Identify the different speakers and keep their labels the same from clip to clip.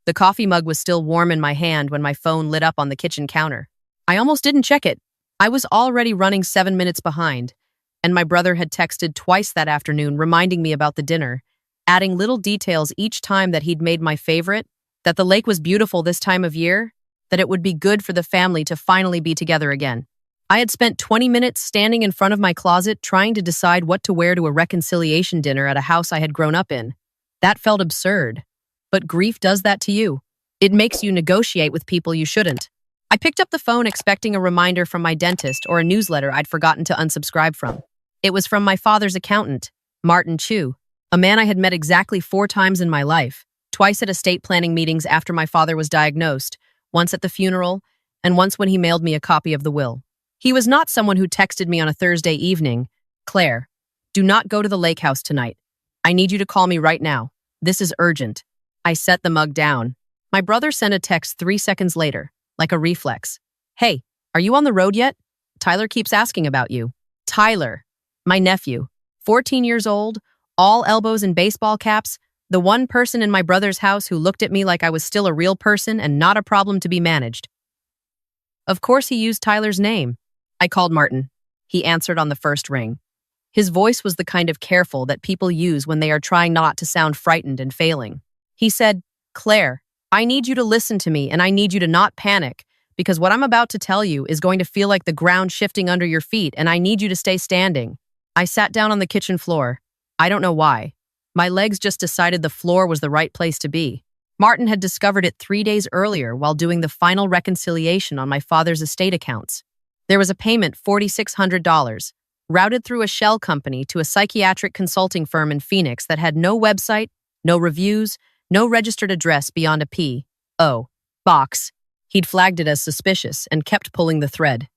Speaker 1: The coffee mug was still warm in my hand when my phone lit up on the kitchen counter. I almost didn't check it. I was already running 7 minutes behind, and my brother had texted twice that afternoon reminding me about the dinner, adding little details each time that he'd made my favorite, that the lake was beautiful this time of year, that it would be good for the family to finally be together again. I had spent 20 minutes standing in front of my closet trying to decide what to wear to a reconciliation dinner at a house I had grown up in. That felt absurd. But grief does that to you. It makes you negotiate with people you shouldn't. I picked up the phone expecting a reminder from my dentist or a newsletter I'd forgotten to unsubscribe from. It was from my father's accountant, Martin Chu, a man I had met exactly 4 times in my life, twice at estate planning meetings after my father was diagnosed, once at the funeral, and once when he mailed me a copy of the will. He was not someone who texted me on a Thursday evening, "Claire, do not go to the lake house tonight. I need you to call me right now. This is urgent." I set the mug down. My brother sent a text 3 seconds later, like a reflex. "Hey, are you on the road yet? Tyler keeps asking about you." Tyler, my nephew, 14 years old, all elbows in baseball caps, the one person in my brother's house who looked at me like I was still a real person and not a problem to be managed. Of course he used Tyler's name. I called Martin. He answered on the first ring. His voice was the kind of careful that people use when they are trying not to sound frightened and failing. He said, "Claire, I need you to listen to me and I need you to not panic because what I'm about to tell you is going to feel like the ground shifting under your feet and I need you to stay standing." I sat down on the kitchen floor. I don't know why. My legs just decided the floor was the right place to be. Martin had discovered it 3 days earlier while doing the final reconciliation on my father's estate accounts. There was a payment, $4,600, routed through a shell company to a psychiatric consulting firm in Phoenix that had no website, no reviews, no registered address beyond a P.O. box. He'd flagged it as suspicious and kept pulling the thread.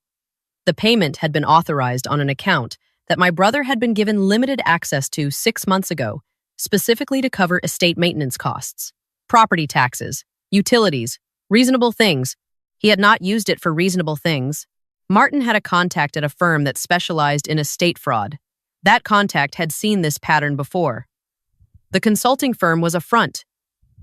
Speaker 1: The payment had been authorized on an account that my brother had been given limited access to 6 months ago, specifically to cover estate maintenance costs, property taxes, utilities, reasonable things. He had not used it for reasonable things. Martin had a contact at a firm that specialized in estate fraud. That contact had seen this pattern before. The consulting firm was a front.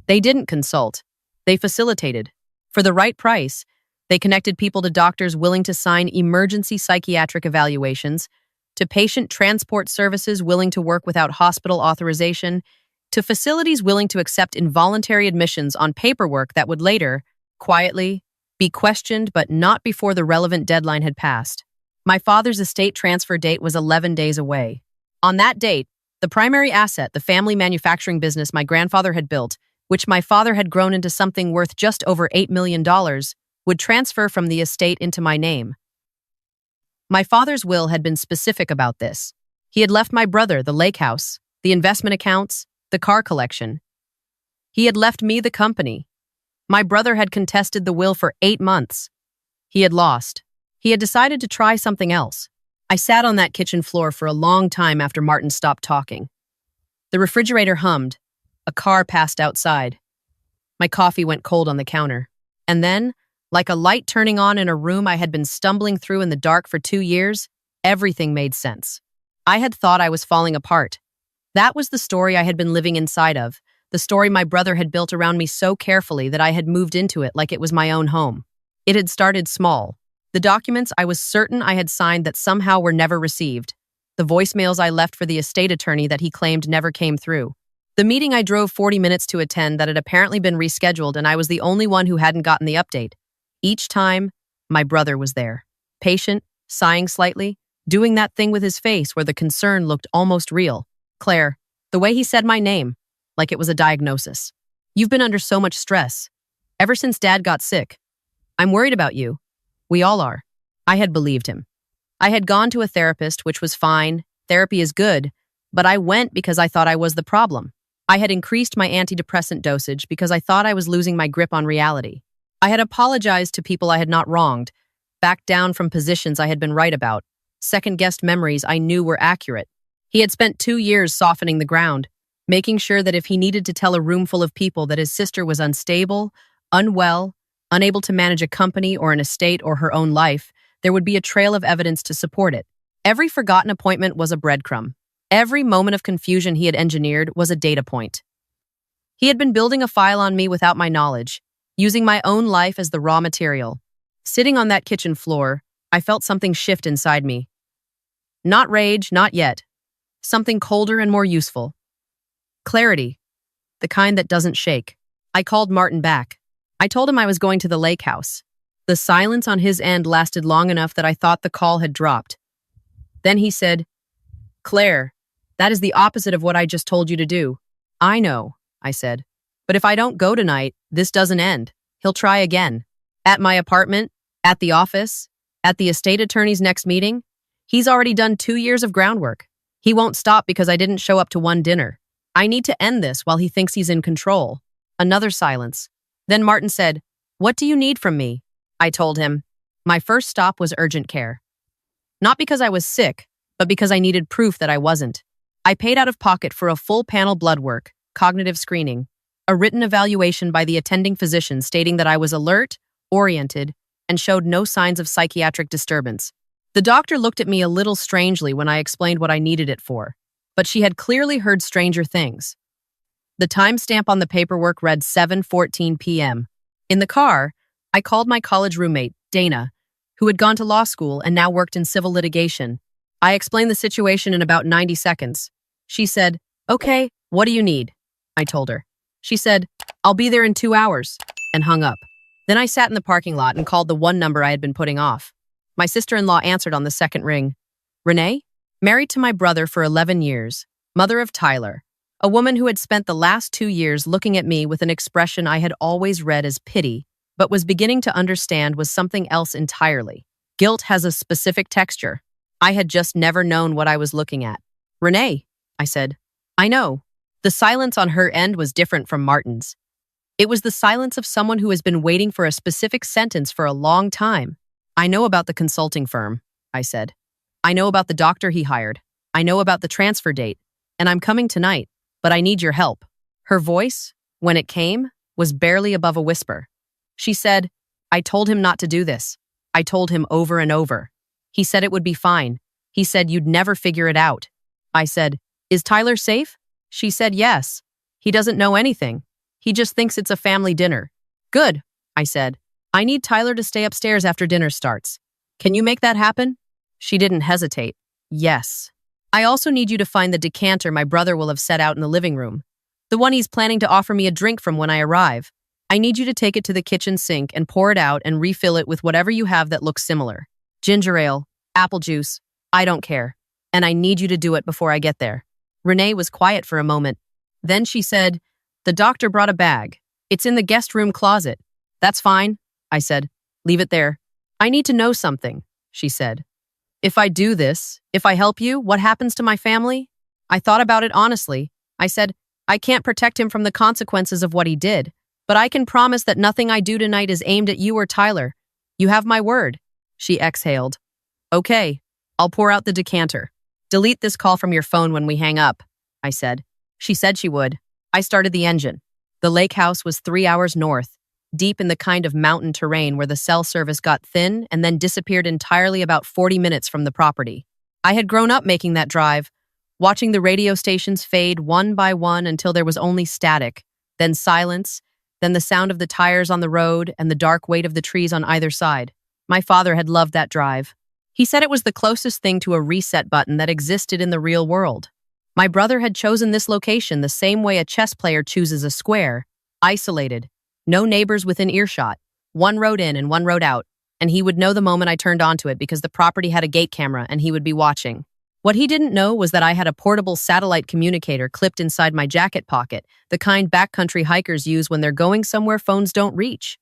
Speaker 1: They didn't consult. They facilitated. For the right price, they connected people to doctors willing to sign emergency psychiatric evaluations, to patient transport services willing to work without hospital authorization, to facilities willing to accept involuntary admissions on paperwork that would later, quietly, be questioned but not before the relevant deadline had passed. My father's estate transfer date was 11 days away. On that date, the primary asset, the family manufacturing business my grandfather had built, which my father had grown into something worth just over $8 million, would transfer from the estate into my name. My father's will had been specific about this. He had left my brother the lake house, the investment accounts, the car collection. He had left me the company. My brother had contested the will for 8 months. He had lost. He had decided to try something else. I sat on that kitchen floor for a long time after Martin stopped talking. The refrigerator hummed. A car passed outside. My coffee went cold on the counter. And then, like a light turning on in a room I had been stumbling through in the dark for 2 years, everything made sense. I had thought I was falling apart. That was the story I had been living inside of, the story my brother had built around me so carefully that I had moved into it like it was my own home. It had started small. The documents I was certain I had signed that somehow were never received. The voicemails I left for the estate attorney that he claimed never came through. The meeting I drove 40 minutes to attend that had apparently been rescheduled and I was the only one who hadn't gotten the update. Each time, my brother was there. Patient, sighing slightly, doing that thing with his face where the concern looked almost real. "Claire," the way he said my name, like it was a diagnosis. "You've been under so much stress. Ever since Dad got sick. I'm worried about you. We all are." I had believed him. I had gone to a therapist, which was fine. Therapy is good, but I went because I thought I was the problem. I had increased my antidepressant dosage because I thought I was losing my grip on reality. I had apologized to people I had not wronged, backed down from positions I had been right about, second-guessed memories I knew were accurate. He had spent 2 years softening the ground, making sure that if he needed to tell a room full of people that his sister was unstable, unwell, unable to manage a company or an estate or her own life, there would be a trail of evidence to support it. Every forgotten appointment was a breadcrumb. Every moment of confusion he had engineered was a data point. He had been building a file on me without my knowledge, using my own life as the raw material. Sitting on that kitchen floor, I felt something shift inside me. Not rage, not yet. Something colder and more useful. Clarity. The kind that doesn't shake. I called Martin back. I told him I was going to the lake house. The silence on his end lasted long enough that I thought the call had dropped. Then he said, "Claire, that is the opposite of what I just told you to do." "I know," I said. "But if I don't go tonight, this doesn't end. He'll try again. At my apartment, at the office, at the estate attorney's next meeting. He's already done 2 years of groundwork. He won't stop because I didn't show up to one dinner. I need to end this while he thinks he's in control." Another silence. Then Martin said, "What do you need from me?" I told him. My first stop was urgent care. Not because I was sick, but because I needed proof that I wasn't. I paid out of pocket for a full panel blood work, cognitive screening, a written evaluation by the attending physician stating that I was alert, oriented, and showed no signs of psychiatric disturbance. The doctor looked at me a little strangely when I explained what I needed it for, but she had clearly heard stranger things. The timestamp on the paperwork read 7:14 p.m. In the car, I called my college roommate, Dana, who had gone to law school and now worked in civil litigation. I explained the situation in about 90 seconds. She said, "Okay, what do you need?" I told her. She said, "I'll be there in 2 hours," and hung up. Then I sat in the parking lot and called the one number I had been putting off. My sister-in-law answered on the second ring. "Renee?" Married to my brother for 11 years, mother of Tyler, a woman who had spent the last 2 years looking at me with an expression I had always read as pity, but was beginning to understand was something else entirely. Guilt has a specific texture. I had just never known what I was looking at. "Renee," I said. "I know." The silence on her end was different from Martin's. It was the silence of someone who has been waiting for a specific sentence for a long time. "I know about the consulting firm," I said. "I know about the doctor he hired. I know about the transfer date. And I'm coming tonight, but I need your help." Her voice, when it came, was barely above a whisper. She said, "I told him not to do this. I told him over and over. He said it would be fine. He said you'd never figure it out." I said, "Is Tyler safe?" She said, "Yes. He doesn't know anything. He just thinks it's a family dinner." "Good," I said. "I need Tyler to stay upstairs after dinner starts. Can you make that happen?" She didn't hesitate. "Yes. I also need you to find the decanter my brother will have set out in the living room, the one he's planning to offer me a drink from when I arrive. I need you to take it to the kitchen sink and pour it out and refill it with whatever you have that looks similar. Ginger ale, apple juice, I don't care. And I need you to do it before I get there." Renee was quiet for a moment. Then she said, "The doctor brought a bag. It's in the guest room closet." "That's fine," I said. "Leave it there." "I need to know something," she said. "If I do this, if I help you, what happens to my family?" I thought about it honestly. I said, "I can't protect him from the consequences of what he did, but I can promise that nothing I do tonight is aimed at you or Tyler. You have my word." She exhaled. "Okay, I'll pour out the decanter. Delete this call from your phone when we hang up," I said. She said she would. I started the engine. The lake house was 3 hours north, deep in the kind of mountain terrain where the cell service got thin and then disappeared entirely about 40 minutes from the property. I had grown up making that drive, watching the radio stations fade one by one until there was only static, then silence, then the sound of the tires on the road and the dark weight of the trees on either side. My father had loved that drive. He said it was the closest thing to a reset button that existed in the real world. My brother had chosen this location the same way a chess player chooses a square, isolated, no neighbors within earshot, one road in and one road out, and he would know the moment I turned onto it because the property had a gate camera and he would be watching. What he didn't know was that I had a portable satellite communicator clipped inside my jacket pocket, the kind backcountry hikers use when they're going somewhere phones don't reach.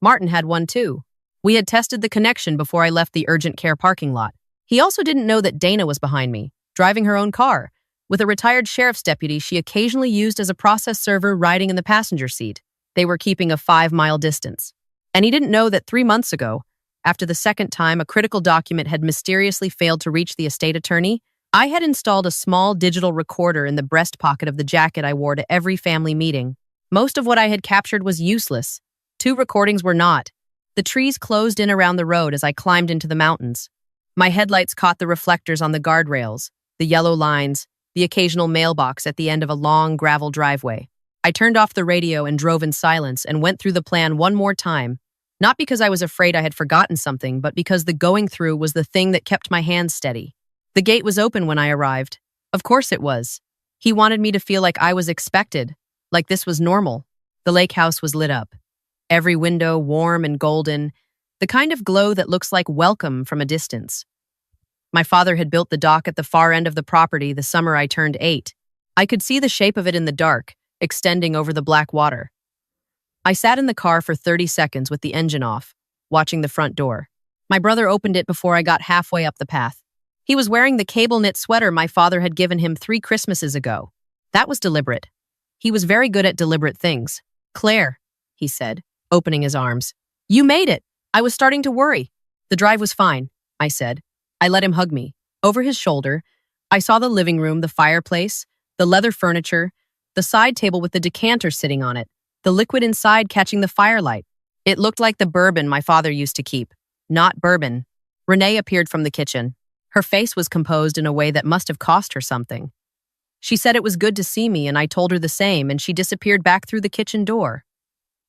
Speaker 1: Martin had one too. We had tested the connection before I left the urgent care parking lot. He also didn't know that Dana was behind me, driving her own car, with a retired sheriff's deputy she occasionally used as a process server riding in the passenger seat. They were keeping a 5-mile distance. And he didn't know that 3 months ago, after the second time a critical document had mysteriously failed to reach the estate attorney, I had installed a small digital recorder in the breast pocket of the jacket I wore to every family meeting. Most of what I had captured was useless. 2 recordings were not. The trees closed in around the road as I climbed into the mountains. My headlights caught the reflectors on the guardrails, the yellow lines, the occasional mailbox at the end of a long gravel driveway. I turned off the radio and drove in silence and went through the plan one more time, not because I was afraid I had forgotten something, but because the going through was the thing that kept my hands steady. The gate was open when I arrived. Of course it was. He wanted me to feel like I was expected, like this was normal. The lake house was lit up. Every window warm and golden, the kind of glow that looks like welcome from a distance. My father had built the dock at the far end of the property the summer I turned 8. I could see the shape of it in the dark, extending over the black water. I sat in the car for 30 seconds with the engine off, watching the front door. My brother opened it before I got halfway up the path. He was wearing the cable knit sweater my father had given him 3 Christmases ago. That was deliberate. He was very good at deliberate things. "Claire," he said, opening his arms. "You made it." I was starting to worry. "The drive was fine," I said. I let him hug me. Over his shoulder, I saw the living room, the fireplace, the leather furniture, the side table with the decanter sitting on it, the liquid inside catching the firelight. It looked like the bourbon my father used to keep. Not bourbon. Renee appeared from the kitchen. Her face was composed in a way that must have cost her something. She said it was good to see me, and I told her the same, and she disappeared back through the kitchen door.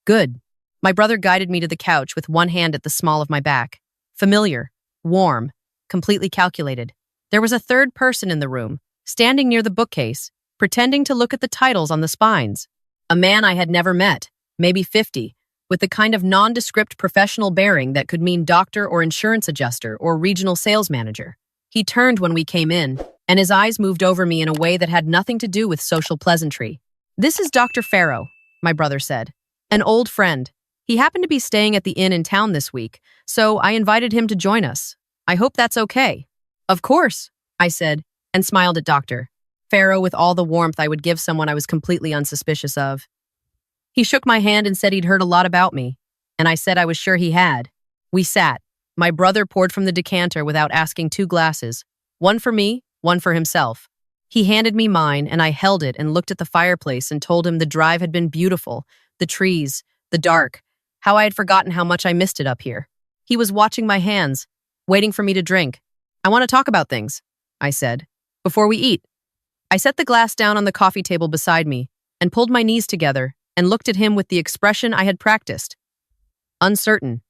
Speaker 1: Good. My brother guided me to the couch with one hand at the small of my back. Familiar, warm, completely calculated. There was a third person in the room, standing near the bookcase, pretending to look at the titles on the spines. A man I had never met, maybe 50, with the kind of nondescript professional bearing that could mean doctor or insurance adjuster or regional sales manager. He turned when we came in, and his eyes moved over me in a way that had nothing to do with social pleasantry. "This is Dr. Farrow," my brother said. "An old friend. He happened to be staying at the inn in town this week, so I invited him to join us. I hope that's okay." "Of course," I said, and smiled at Dr. Farrow with all the warmth I would give someone I was completely unsuspicious of. He shook my hand and said he'd heard a lot about me, and I said I was sure he had. We sat. My brother poured from the decanter without asking 2 glasses, one for me, one for himself. He handed me mine, and I held it and looked at the fireplace and told him the drive had been beautiful, the trees, the dark, how I had forgotten how much I missed it up here. He was watching my hands, waiting for me to drink. "I want to talk about things," I said, "before we eat." I set the glass down on the coffee table beside me and pulled my knees together and looked at him with the expression I had practiced. Uncertain,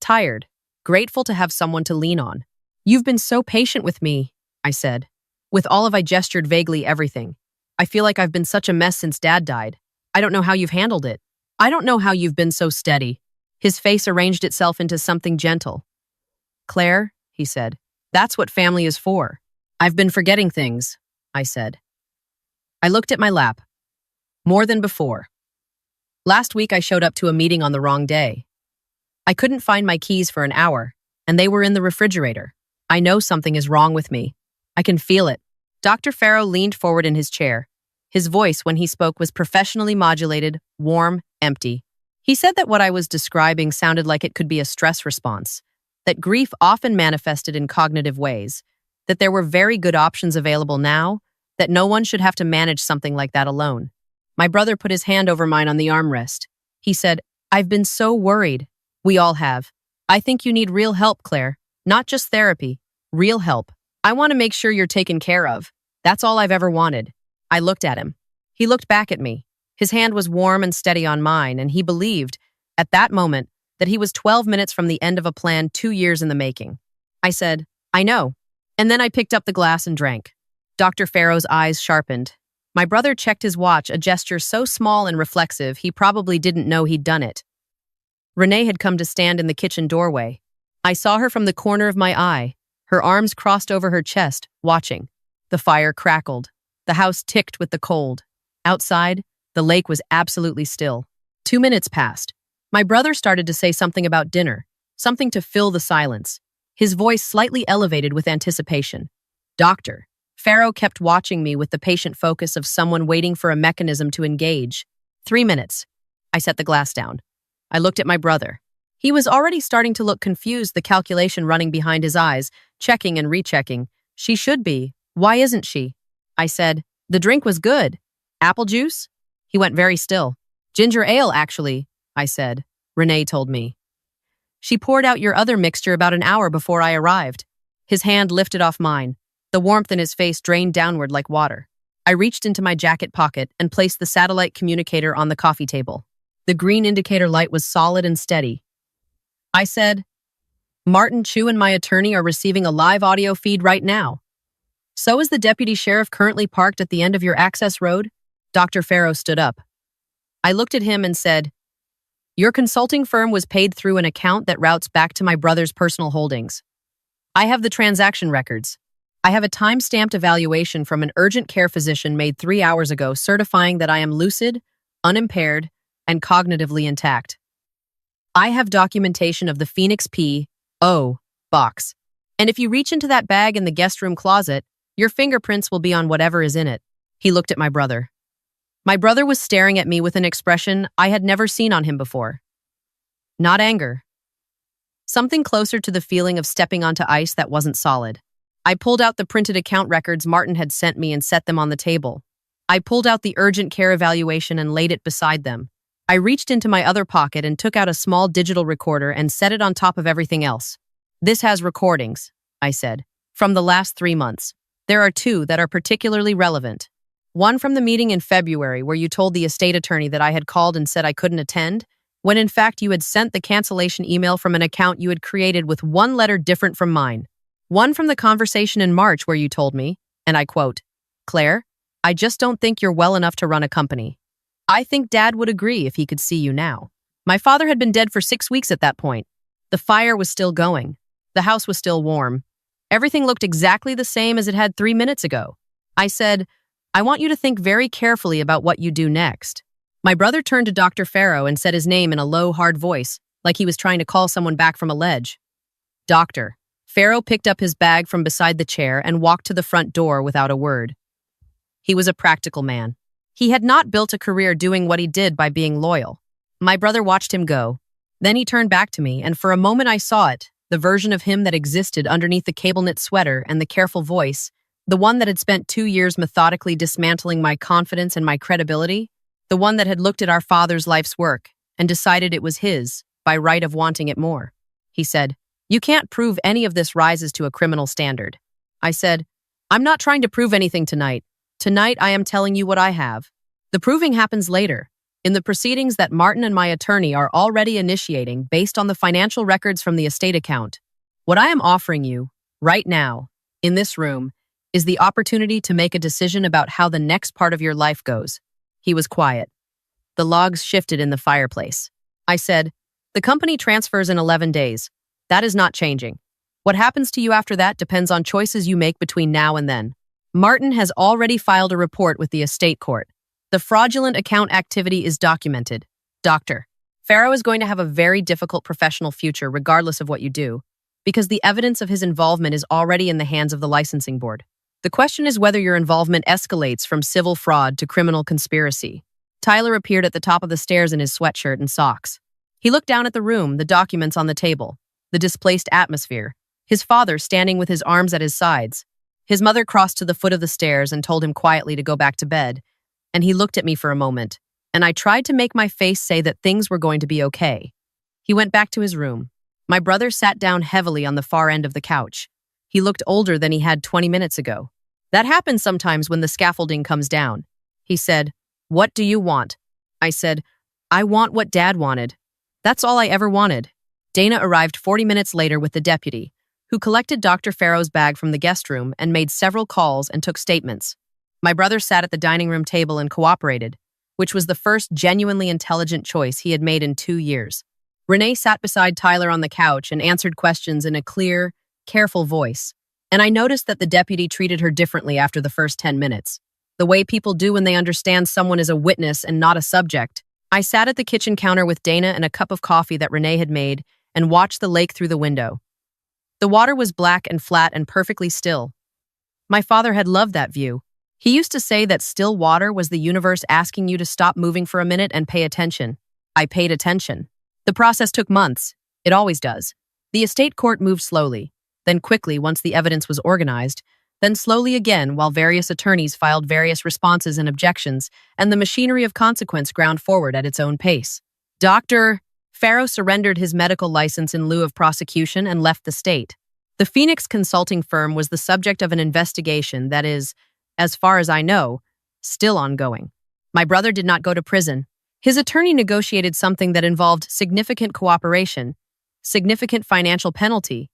Speaker 1: tired, grateful to have someone to lean on. "You've been so patient with me," I said. With all of I gestured vaguely everything. "I feel like I've been such a mess since Dad died. I don't know how you've handled it. I don't know how you've been so steady." His face arranged itself into something gentle. "Claire," he said, "that's what family is for." "I've been forgetting things," I said. I looked at my lap. More than before. Last week I showed up to a meeting on the wrong day. I couldn't find my keys for an hour, and they were in the refrigerator. I know something is wrong with me. I can feel it. Dr. Farrow leaned forward in his chair. His voice, when he spoke, was professionally modulated, warm, empty. He said that what I was describing sounded like it could be a stress response, that grief often manifested in cognitive ways, that there were very good options available now, that no one should have to manage something like that alone. My brother put his hand over mine on the armrest. He said, "I've been so worried. We all have. I think you need real help, Claire. Not just therapy. Real help. I want to make sure you're taken care of. That's all I've ever wanted." I looked at him. He looked back at me. His hand was warm and steady on mine, and he believed, at that moment, that he was 12 minutes from the end of a plan 2 years in the making. I said, "I know." And then I picked up the glass and drank. Dr. Farrow's eyes sharpened. My brother checked his watch, a gesture so small and reflexive he probably didn't know he'd done it. Renee had come to stand in the kitchen doorway. I saw her from the corner of my eye, her arms crossed over her chest, watching. The fire crackled. The house ticked with the cold. Outside, the lake was absolutely still. 2 minutes passed. My brother started to say something about dinner, something to fill the silence. His voice slightly elevated with anticipation. Dr. Farrow kept watching me with the patient focus of someone waiting for a mechanism to engage. 3 minutes. I set the glass down. I looked at my brother. He was already starting to look confused, the calculation running behind his eyes, checking and rechecking. "She should be. Why isn't she?" I said, "The drink was good. Apple juice?" He went very still. "Ginger ale, actually," I said. Renee told me. "She poured out your other mixture about an hour before I arrived." His hand lifted off mine. The warmth in his face drained downward like water. I reached into my jacket pocket and placed the satellite communicator on the coffee table. The green indicator light was solid and steady. I said, "Martin Chu and my attorney are receiving a live audio feed right now. So is the deputy sheriff currently parked at the end of your access road?" Dr. Farrow stood up. I looked at him and said, "Your consulting firm was paid through an account that routes back to my brother's personal holdings. I have the transaction records. I have a time-stamped evaluation from an urgent care physician made 3 hours ago certifying that I am lucid, unimpaired, and cognitively intact. I have documentation of the Phoenix P.O. box. And if you reach into that bag in the guest room closet, your fingerprints will be on whatever is in it." He looked at my brother. My brother was staring at me with an expression I had never seen on him before. Not anger. Something closer to the feeling of stepping onto ice that wasn't solid. I pulled out the printed account records Martin had sent me and set them on the table. I pulled out the urgent care evaluation and laid it beside them. I reached into my other pocket and took out a small digital recorder and set it on top of everything else. "This has recordings," I said, "from the last 3 months. There are 2 that are particularly relevant. One from the meeting in February where you told the estate attorney that I had called and said I couldn't attend, when in fact you had sent the cancellation email from an account you had created with 1 letter different from mine. One from the conversation in March where you told me, and I quote, 'Claire, I just don't think you're well enough to run a company. I think Dad would agree if he could see you now.' My father had been dead for 6 weeks at that point. The fire was still going. The house was still warm. Everything looked exactly the same as it had 3 minutes ago. I said, 'I want you to think very carefully about what you do next.' My brother turned to Dr. Farrow and said his name in a low, hard voice, like he was trying to call someone back from a ledge. Doctor. Farrow picked up his bag from beside the chair and walked to the front door without a word. He was a practical man. He had not built a career doing what he did by being loyal. My brother watched him go. Then he turned back to me, and for a moment I saw it, the version of him that existed underneath the cable-knit sweater and the careful voice, the one that had spent 2 years methodically dismantling my confidence and my credibility, the one that had looked at our father's life's work and decided it was his, by right of wanting it more. He said, "You can't prove any of this rises to a criminal standard." I said, "I'm not trying to prove anything tonight. Tonight I am telling you what I have. The proving happens later, in the proceedings that Martin and my attorney are already initiating based on the financial records from the estate account. What I am offering you, right now, in this room, is the opportunity to make a decision about how the next part of your life goes." He was quiet. The logs shifted in the fireplace. I said, "The company transfers in 11 days. That is not changing. What happens to you after that depends on choices you make between now and then. Martin has already filed a report with the estate court. The fraudulent account activity is documented. Dr. Farrow is going to have a very difficult professional future regardless of what you do, because the evidence of his involvement is already in the hands of the licensing board. The question is whether your involvement escalates from civil fraud to criminal conspiracy." Tyler appeared at the top of the stairs in his sweatshirt and socks. He looked down at the room, the documents on the table, the displaced atmosphere, his father standing with his arms at his sides. His mother crossed to the foot of the stairs and told him quietly to go back to bed, and he looked at me for a moment, and I tried to make my face say that things were going to be okay. He went back to his room. My brother sat down heavily on the far end of the couch. He looked older than he had 20 minutes ago. That happens sometimes when the scaffolding comes down. He said, "What do you want?" I said, "I want what Dad wanted. That's all I ever wanted." Dana arrived 40 minutes later with the deputy, who collected Dr. Farrow's bag from the guest room and made several calls and took statements. My brother sat at the dining room table and cooperated, which was the first genuinely intelligent choice he had made in 2 years. Renee sat beside Tyler on the couch and answered questions in a clear, careful voice, and I noticed that the deputy treated her differently after the first 10 minutes, the way people do when they understand someone is a witness and not a subject. I sat at the kitchen counter with Dana and a cup of coffee that Renee had made and watched the lake through the window. The water was black and flat and perfectly still. My father had loved that view. He used to say that still water was the universe asking you to stop moving for a minute and pay attention. I paid attention. The process took months. It always does. The estate court moved slowly, then quickly once the evidence was organized, then slowly again while various attorneys filed various responses and objections, and the machinery of consequence ground forward at its own pace. Dr. Farrow surrendered his medical license in lieu of prosecution and left the state. The Phoenix consulting firm was the subject of an investigation that is, as far as I know, still ongoing. My brother did not go to prison. His attorney negotiated something that involved significant cooperation, significant financial penalty,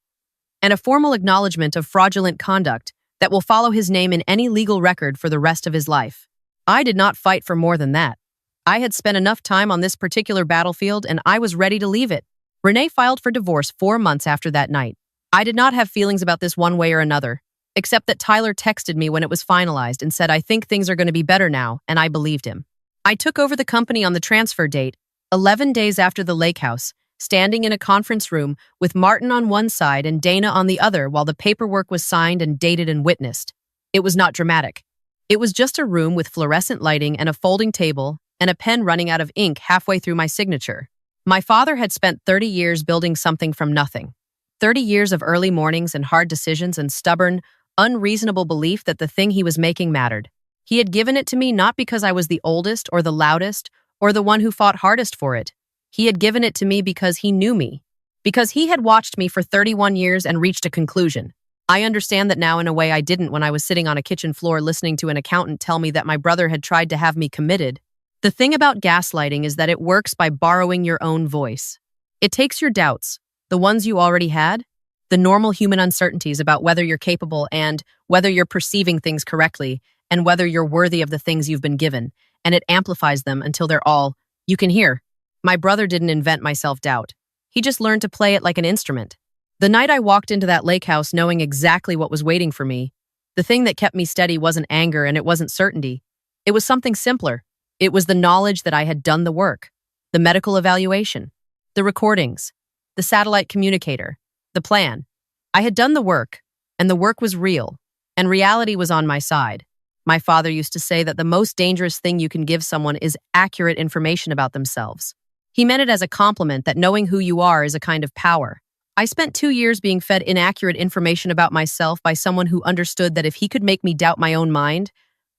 Speaker 1: and a formal acknowledgement of fraudulent conduct that will follow his name in any legal record for the rest of his life. I did not fight for more than that. I had spent enough time on this particular battlefield and I was ready to leave it. Renee filed for divorce 4 months after that night. I did not have feelings about this one way or another, except that Tyler texted me when it was finalized and said, "I think things are going to be better now," and I believed him. I took over the company on the transfer date, 11 days after the lake house, standing in a conference room with Martin on one side and Dana on the other while the paperwork was signed and dated and witnessed. It was not dramatic. It was just a room with fluorescent lighting and a folding table and a pen running out of ink halfway through my signature. My father had spent 30 years building something from nothing. 30 years of early mornings and hard decisions and stubborn, unreasonable belief that the thing he was making mattered. He had given it to me not because I was the oldest or the loudest or the one who fought hardest for it. He had given it to me because he knew me, because he had watched me for 31 years and reached a conclusion. I understand that now in a way I didn't when I was sitting on a kitchen floor listening to an accountant tell me that my brother had tried to have me committed. The thing about gaslighting is that it works by borrowing your own voice. It takes your doubts, the ones you already had, the normal human uncertainties about whether you're capable and whether you're perceiving things correctly and whether you're worthy of the things you've been given, and it amplifies them until they're all you can hear. My brother didn't invent my self-doubt. He just learned to play it like an instrument. The night I walked into that lake house knowing exactly what was waiting for me, the thing that kept me steady wasn't anger and it wasn't certainty. It was something simpler. It was the knowledge that I had done the work, the medical evaluation, the recordings, the satellite communicator, the plan. I had done the work, and the work was real, and reality was on my side. My father used to say that the most dangerous thing you can give someone is accurate information about themselves. He meant it as a compliment that knowing who you are is a kind of power. I spent 2 years being fed inaccurate information about myself by someone who understood that if he could make me doubt my own mind,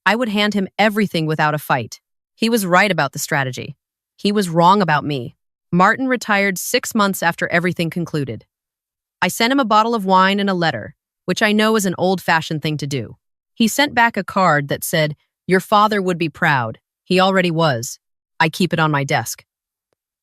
Speaker 1: I would hand him everything without a fight. He was right about the strategy. He was wrong about me. Martin retired 6 months after everything concluded. I sent him a bottle of wine and a letter, which I know is an old-fashioned thing to do. He sent back a card that said, "Your father would be proud. He already was. I keep it on my desk."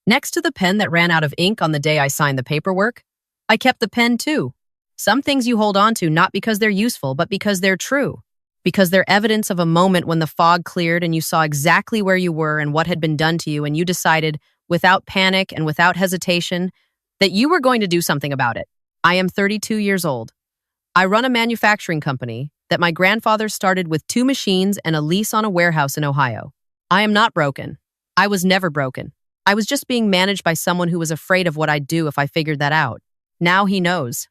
Speaker 1: Next to the pen that ran out of ink on the day I signed the paperwork, I kept the pen too. Some things you hold on to not because they're useful, but because they're true. Because they're evidence of a moment when the fog cleared and you saw exactly where you were and what had been done to you, and you decided, without panic and without hesitation, that you were going to do something about it. I am 32 years old. I run a manufacturing company that my grandfather started with 2 machines and a lease on a warehouse in Ohio. I am not broken. I was never broken. I was just being managed by someone who was afraid of what I'd do if I figured that out. Now he knows.